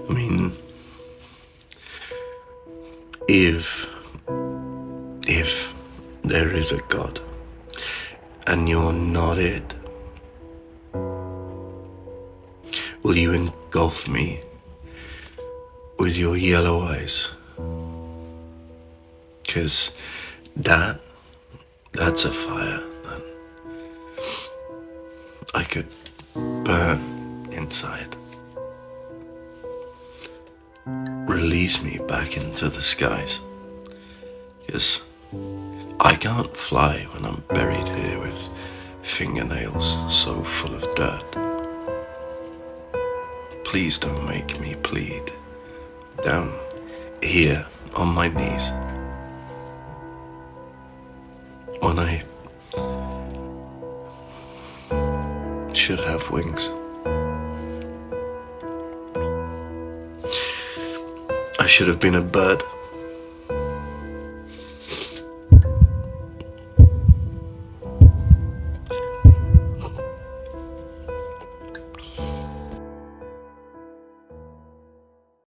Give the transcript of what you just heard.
I mean, if there is a God and you're not it, will you engulf me with your yellow eyes? 'Cause that's a fire that I could burn inside. Release me back into the skies, 'cause I can't fly when I'm buried here with fingernails so full of dirt. Please don't make me plead down here on my knees when I should have wings. I should have been a bird